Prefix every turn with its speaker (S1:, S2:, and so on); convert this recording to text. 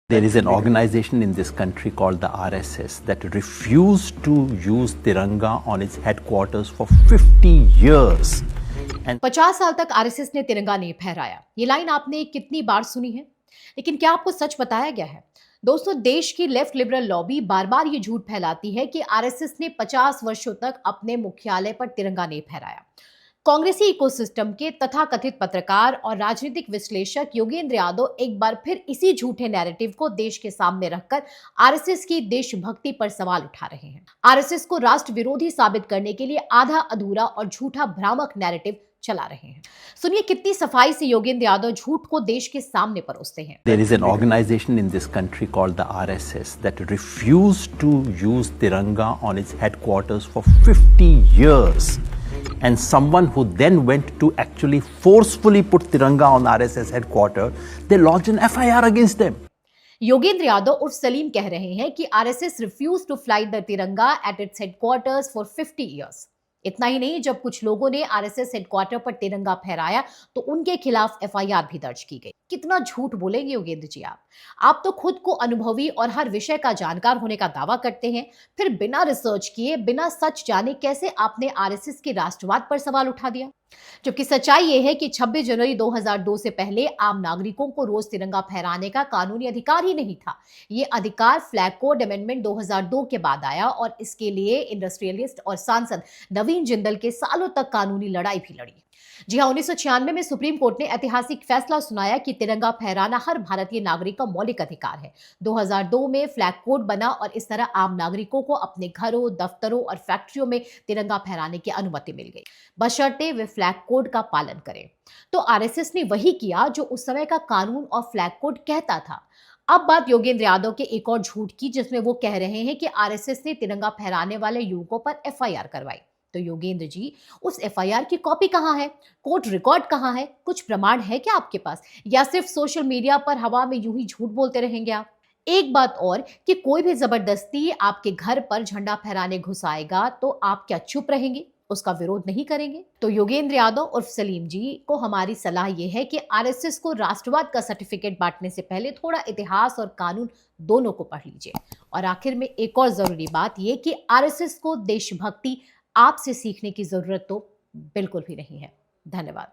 S1: There is an organization in this country called the RSS that refused to use Tiranga on its headquarters for 50 years. And
S2: 50 साल तक RSS ने तिरंगा नहीं फहराया। ये line आपने कितनी बार सुनी है, लेकिन क्या आपको सच बताया गया है? दोस्तों, देश की लेफ्ट लिबरल लॉबी बार बार ये झूठ फैलाती है कि आरएसएस ने 50 वर्षों तक अपने मुख्यालय पर तिरंगा नहीं फहराया। कांग्रेसी इकोसिस्टम के तथाकथित पत्रकार और राजनीतिक विश्लेषक योगेंद्र यादव एक बार फिर इसी झूठे नैरेटिव को देश के सामने रखकर आरएसएस की देशभक्ति पर सवाल उठा रहे हैं। आरएसएस को राष्ट्र विरोधी साबित करने के लिए आधा अधूरा और झूठा भ्रामक नैरेटिव चला रहे हैं। सुनिए कितनी सफाई से योगेंद्र यादव झूठ को देश के सामने परोसते हैं।
S1: There is an organization in this country called the RSS that refused to use Tiranga on its headquarters for 50 years. And someone who then went to actually forcefully put Tiranga on RSS headquarters, they lodged an FIR against them.
S2: Yogendra Yadav उर्फ सलीम कह रहे हैं कि RSS refuse to fly the Tiranga at its headquarters for 50 years. इतना ही नहीं, जब कुछ लोगों ने आरएसएस हेडक्वार्टर पर तिरंगा फहराया तो उनके खिलाफ एफआईआर भी दर्ज की गई। कितना झूठ बोलेंगे योगेंद्र जी आप तो खुद को अनुभवी और हर विषय का जानकार होने का दावा करते हैं, फिर बिना रिसर्च किए, बिना सच जाने कैसे आपने आरएसएस के राष्ट्रवाद पर सवाल उठा दिया? जबकि सच्चाई यह है कि 26 जनवरी 2002 से पहले आम नागरिकों को रोज तिरंगा फहराने का कानूनी अधिकार ही नहीं था। ये अधिकार फ्लैग कोड अमेंडमेंट 2002 के बाद आया और इसके लिए इंडस्ट्रियलिस्ट और सांसद नवीन जिंदल के सालों तक कानूनी लड़ाई भी लड़ी। जी हां, 1996 में सुप्रीम कोर्ट ने ऐतिहासिक फैसला सुनाया कि तिरंगा फहराना हर भारतीय नागरिक का मौलिक अधिकार है। 2002 में फ्लैग कोड बना और इस तरह आम नागरिकों को अपने घरों, दफ्तरों और फैक्ट्रियों में तिरंगा फहराने की अनुमति मिल गई, बशर्ते वे फ्लैग कोड का पालन करें। तो आरएसएस ने वही किया जो उस समय का कानून और फ्लैग कोड कहता था। अब बात योगेंद्र यादव के एक और झूठ की, जिसमें वो कह रहे हैं कि आरएसएस ने तिरंगा फहराने वाले युवकों पर एफआईआर करवाई। तो योगेंद्र जी, उस एफआईआर की कॉपी कहां है? कोर्ट रिकॉर्ड कहां है? कुछ प्रमाण है क्या आपके पास, या सिर्फ सोशल मीडिया पर हवा में यूं ही झूठ बोलते रहेंगे आप? एक बात और कि कोई भी जबरदस्ती आपके घर पर झंडा फहराने घुस आएगा तो आप क्या चुप रहेंगे, उसका विरोध नहीं करेंगे? तो योगेंद्र यादव उर्फ सलीम जी को हमारी सलाह यह है कि आरएसएस को राष्ट्रवाद का सर्टिफिकेट बांटने से पहले थोड़ा इतिहास और कानून दोनों को पढ़ लीजिए। और आखिर में एक और जरूरी बात यह कि आरएसएस को देशभक्ति आपसे सीखने की जरूरत तो बिल्कुल भी नहीं है। धन्यवाद।